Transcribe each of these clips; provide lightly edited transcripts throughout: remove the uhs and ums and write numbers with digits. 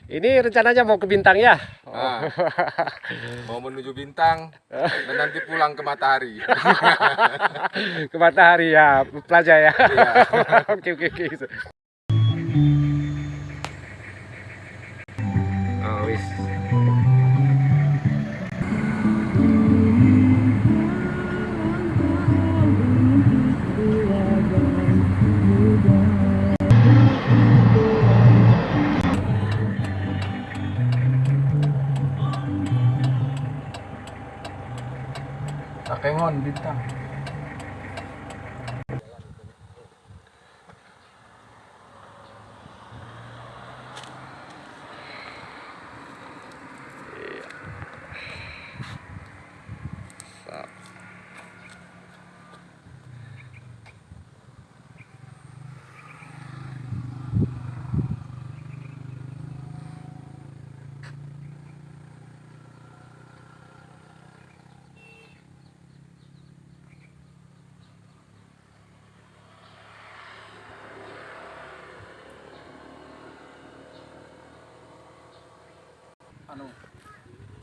Ini rencananya mau ke Bintang ya? Nah, mau menuju Bintang dan nanti pulang ke Matahari. Ke Matahari ya, Plaza ya. Iya. Oke oke oke. Oh, wis. Takengon Bintang.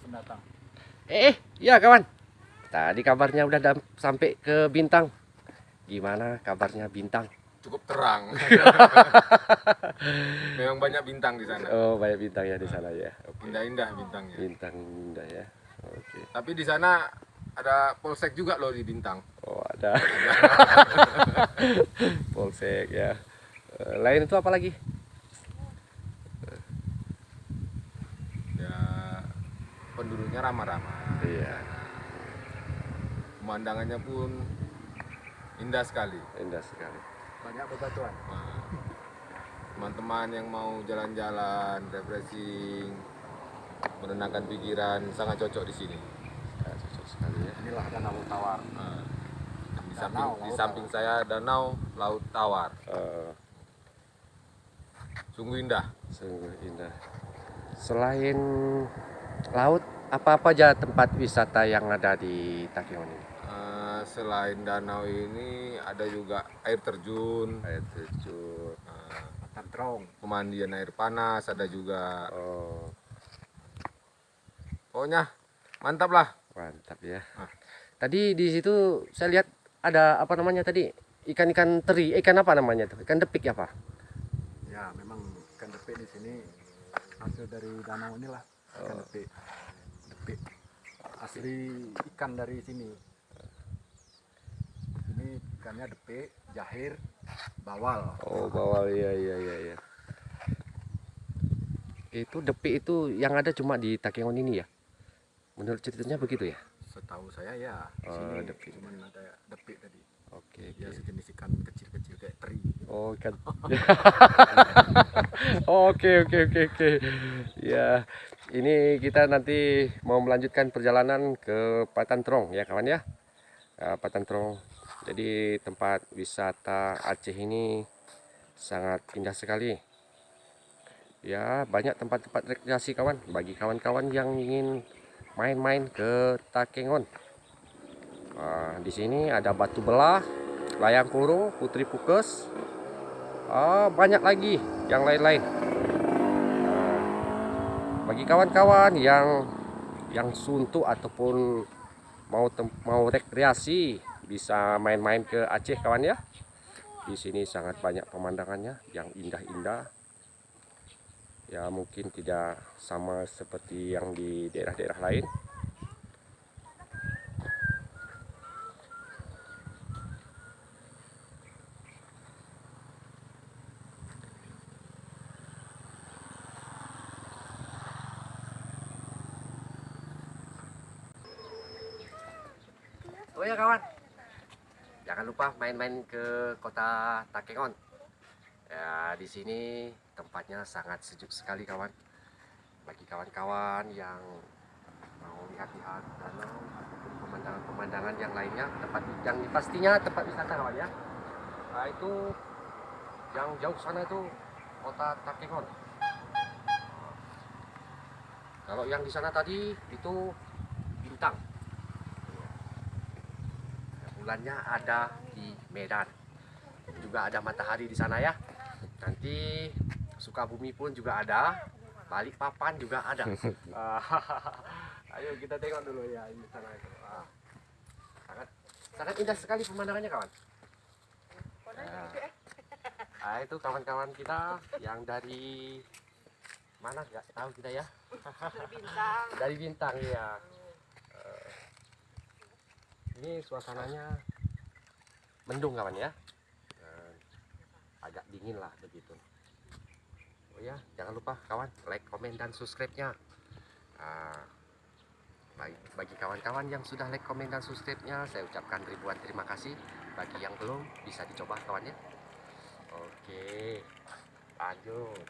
Pendatang. Ya kawan. Tadi kabarnya udah sampai ke Bintang. Gimana kabarnya Bintang? Cukup terang. Memang banyak bintang di sana. Oh, banyak bintang ya di sana ya. Indah-indah bintangnya. Bintang indah ya. Oke. Tapi di sana ada polsek juga loh di Bintang. Oh, ada. Polsek ya. Lain itu apa lagi? Ya, penduduknya ramah-ramah. Iya, Pemandangannya pun indah sekali. indah sekali. Banyak bebatuan. Nah, teman-teman yang mau jalan-jalan, refreshing, menenangkan pikiran sangat cocok di sini. Ya, cocok sekali ya. Inilah Danau Tawar. Nah, di Danau, di Laut samping saya danau Laut Tawar. Sungguh indah. Sungguh indah. Selain laut, apa-apa aja tempat wisata yang ada di Takengon ini? Selain danau ini ada juga air terjun, Air terjun. Tantrong. pemandian air panas ada juga. Oh, Pokoknya mantap lah. mantap ya. Ah. Tadi di situ saya lihat ada apa namanya tadi? Ikan-ikan teri, ikan apa namanya tuh? Ikan depik ya, Pak? Ya, memang ikan depik di sini hasil dari danau inilah. Ikan depik. Depik. Asli ikan dari sini. Ini ikannya depik, jahir, bawal. Oh, bawal ya ya ya ya. Itu depik itu yang ada cuma di Takengon ini ya? Menurut ceritanya begitu ya? Setahu saya ya, di Oh, sini depik. cuma ada depik tadi. Oke, Ya oke. sejenis ikan kecil-kecil kayak teri. Oh, ikan. Oke, oke, oke, oke. Ya, ini kita nanti mau melanjutkan perjalanan ke Patantrong ya, kawan ya. Patantrong. Jadi tempat wisata Aceh ini sangat indah sekali. Ya, banyak tempat-tempat rekreasi kawan bagi kawan-kawan yang ingin main-main ke Takengon. Di sini ada Batu Belah, Layang Kurung, Putri Pukes, banyak lagi yang lain-lain. Bagi kawan-kawan yang suntuk ataupun mau rekreasi bisa main-main ke Aceh kawan ya. Di sini sangat banyak pemandangannya yang indah-indah. Ya mungkin tidak sama seperti yang di daerah-daerah lain. Oh ya kawan, jangan lupa main-main ke kota Takengon. Ya, di sini tempatnya sangat sejuk sekali kawan. Bagi kawan-kawan yang mau lihat-lihat danau ataupun pemandangan-pemandangan yang lainnya, tempat yang pastinya tempat wisata kawan ya. Nah, itu yang jauh sana itu kota Takengon. Kalau yang di sana tadi itu Bintang. Bulannya ada di Medan. Juga ada matahari di sana ya. Nanti Sukabumi pun juga ada. Balikpapan juga ada. Ayo kita tengok dulu ya di sana itu. Sangat sangat indah sekali pemandangannya kawan. Itu kawan-kawan kita yang dari mana nggak tahu kita ya. Dari Bintang ya. Ini suasananya mendung kawan ya, agak dingin lah begitu. Oh ya, jangan lupa kawan like, komen, dan subscribe-nya. Bagi kawan-kawan yang sudah like, komen, dan subscribe-nya, saya ucapkan ribuan terima kasih. Bagi yang belum, bisa dicoba kawan ya. Oke, lanjut.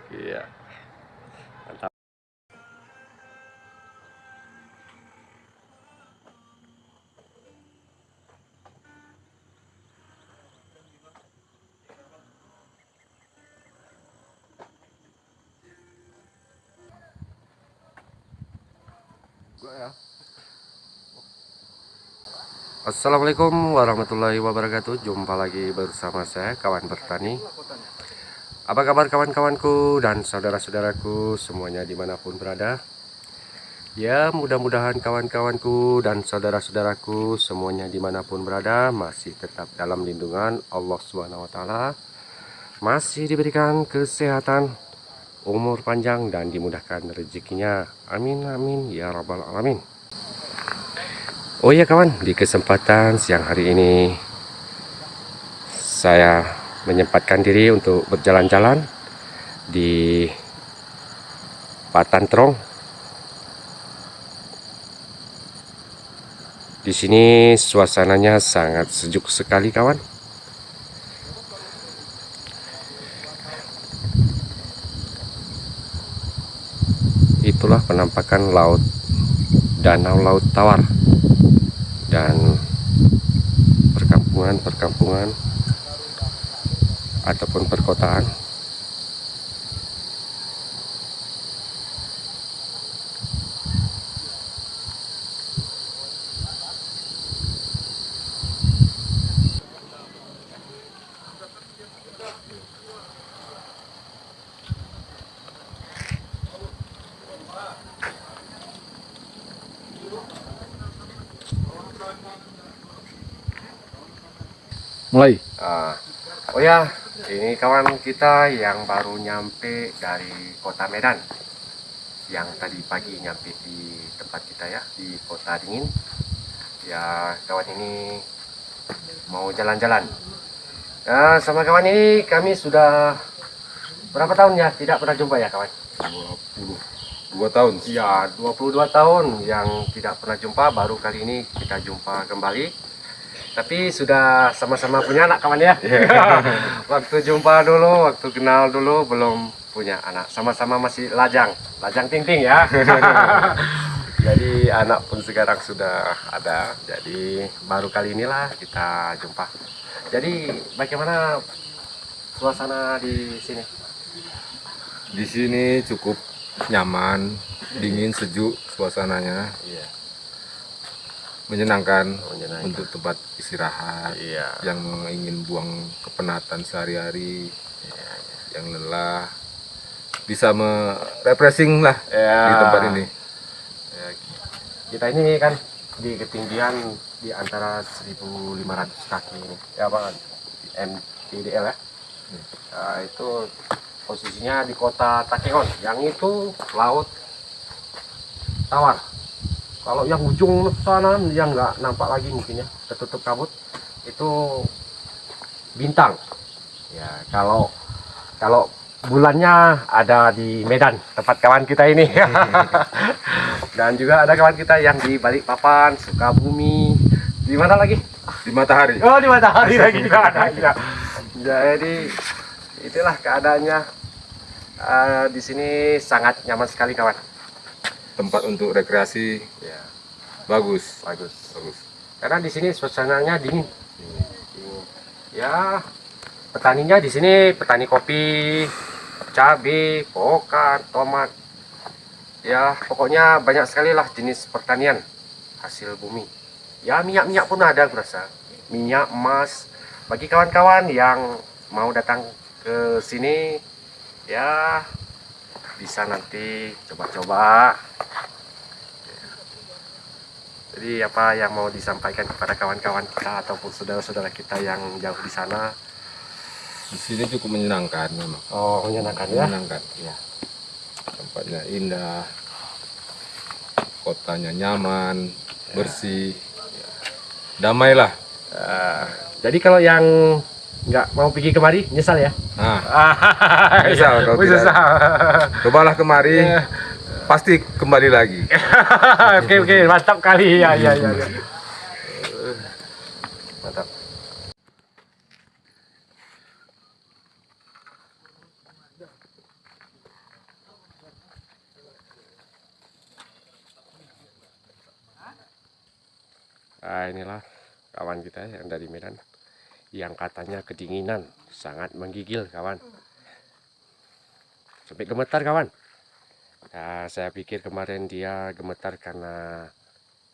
Iya, mantap. Assalamualaikum warahmatullahi wabarakatuh. Jumpa lagi bersama saya, kawan bertani. Apa kabar kawan-kawanku dan saudara-saudaraku semuanya dimanapun berada? Ya, mudah-mudahan kawan-kawanku dan saudara-saudaraku semuanya dimanapun berada masih tetap dalam lindungan Allah SWT, masih diberikan kesehatan, umur panjang, dan dimudahkan rezekinya. Amin amin ya rabbal alamin. Oh ya kawan, di kesempatan siang hari ini saya menyempatkan diri untuk berjalan-jalan di Patantrong. Di sini suasananya sangat sejuk sekali kawan. Itulah penampakan laut, danau laut tawar, dan perkampungan ataupun perkotaan. Mulai. Oh ya, ini kawan kita yang baru nyampe dari kota Medan, yang tadi pagi nyampe di tempat kita ya, di kota dingin. Ya kawan ini mau jalan-jalan. Nah, sama kawan ini kami sudah berapa tahun ya tidak pernah jumpa ya kawan? 22 tahun. Ya, 22 tahun yang tidak pernah jumpa, baru kali ini kita jumpa kembali. Tapi sudah sama-sama punya anak kawan ya. Waktu jumpa dulu, waktu kenal dulu belum punya anak. Sama-sama masih lajang, lajang ting-ting ya. Jadi anak pun sekarang sudah ada. Jadi baru kali inilah kita jumpa. Jadi bagaimana suasana di sini? Di sini cukup nyaman, dingin, sejuk suasananya, Iya. menyenangkan Menyenangkan. untuk tempat istirahat. Iya. Yang ingin buang kepenatan sehari-hari, yang lelah, bisa refreshing lah Ya. di tempat ini. Ya, kita ini kan di ketinggian di antara 1.500 kaki ini, ya Bang, MTDL ya. Itu posisinya di kota Takengon, yang itu laut tawar. Kalau yang ujung sana yang nggak nampak lagi mungkin ya, tertutup kabut, itu bintang. Ya, kalau bulannya ada di Medan, tempat kawan kita ini. Dan juga ada kawan kita yang di Balikpapan, Sukabumi, di mana lagi? Di matahari. Oh, di Matahari lagi juga ada. Ya. Jadi itulah keadaannya. Di sini sangat nyaman sekali kawan. Tempat untuk rekreasi Ya, bagus. bagus. Bagus. Karena di sini suasananya dingin. Dingin. Ya, petaninya di sini petani kopi, cabai, pokan, tomat. Ya, pokoknya banyak sekali lah jenis pertanian hasil bumi. Ya, minyak-minyak pun ada berasa. Minyak, emas. Bagi kawan-kawan yang mau datang ke sini, ya bisa nanti coba-coba. Jadi apa yang mau disampaikan kepada kawan-kawan kita ataupun saudara-saudara kita yang jauh di sana? Di sini cukup menyenangkan memang. Oh, menyenangkan ya. Menyenangkan. Ya. Tempatnya indah, kotanya nyaman, bersih, damai lah. Jadi kalau yang nggak mau pergi kemari, nyesal ya? Nah, Nyesal kalau tidak. Cobalah kemari, pasti kembali lagi. Oke, mantap kali ya. Mantap. Inilah kawan kita yang dari Medan, yang katanya kedinginan sangat menggigil kawan, sampai gemetar kawan. Saya pikir kemarin dia gemetar karena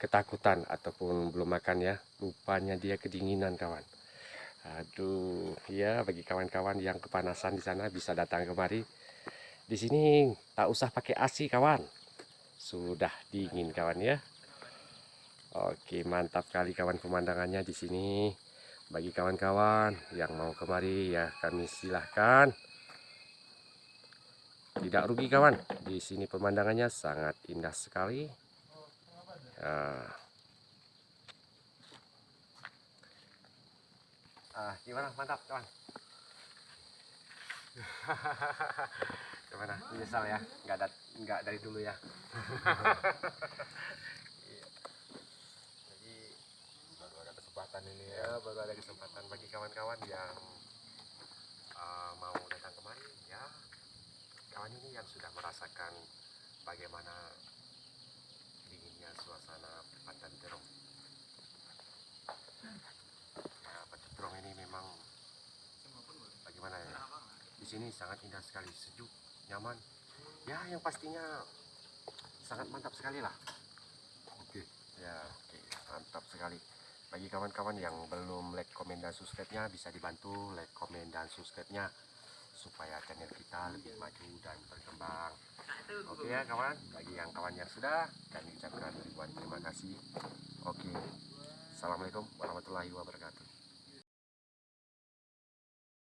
ketakutan ataupun belum makan ya, rupanya dia kedinginan kawan. Aduh, ya bagi kawan-kawan yang kepanasan di sana bisa datang kemari. Di sini tak usah pakai AC kawan, sudah dingin kawan ya. Oke, mantap kali kawan pemandangannya di sini. Bagi kawan-kawan yang mau kemari ya kami silahkan. Tidak rugi kawan. Di sini pemandangannya sangat indah sekali. Gimana, mantap kawan? Gimana? Menyesal ya? Nggak dari dulu ya? Jadi Baru ada kesempatan ini ya. ya baru ada kesempatan bagi kawan-kawan yang mau datang kemari ya. Kawan ini yang sudah merasakan bagaimana dinginnya suasana Patan Terong. Ya, Patan Terong ini memang bagaimana ya? Di sini sangat indah sekali, sejuk, nyaman. Ya, yang pastinya sangat mantap sekali lah. Oke. Ya, oke, mantap sekali. Bagi kawan-kawan yang belum like, komen, dan subscribe-nya, bisa dibantu like, komen, dan subscribe-nya supaya channel kita lebih maju dan berkembang. Oke ya kawan, bagi yang kawan yang sudah, kami ucapkan ribuan terima kasih. Oke, assalamualaikum warahmatullahi wabarakatuh.